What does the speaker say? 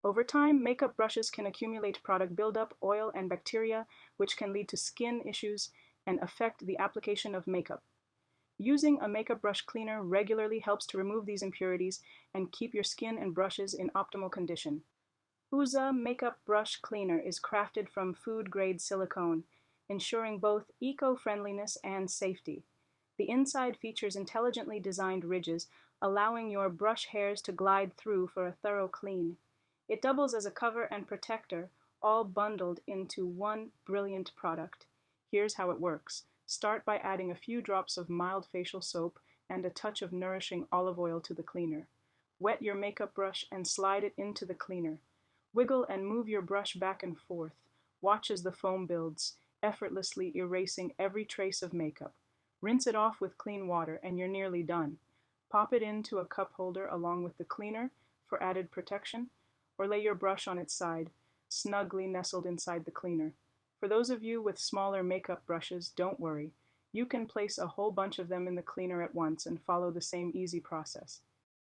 Over time, makeup brushes can accumulate product buildup, oil, and bacteria, which can lead to skin issues and affect the application of makeup. Using a makeup brush cleaner regularly helps to remove these impurities and keep your skin and brushes in optimal condition. Uzza Makeup Brush Cleaner is crafted from food-grade silicone, ensuring both eco-friendliness and safety. The inside features intelligently designed ridges, allowing your brush hairs to glide through for a thorough clean. It doubles as a cover and protector, all bundled into one brilliant product. Here's how it works. Start by adding a few drops of mild facial soap and a touch of nourishing olive oil to the cleaner. Wet your makeup brush and slide it into the cleaner. Wiggle and move your brush back and forth. Watch as the foam builds, effortlessly erasing every trace of makeup. Rinse it off with clean water and you're nearly done. Pop it into a cup holder along with the cleaner for added protection, or lay your brush on its side, snugly nestled inside the cleaner. For those of you with smaller makeup brushes, don't worry. You can place a whole bunch of them in the cleaner at once and follow the same easy process.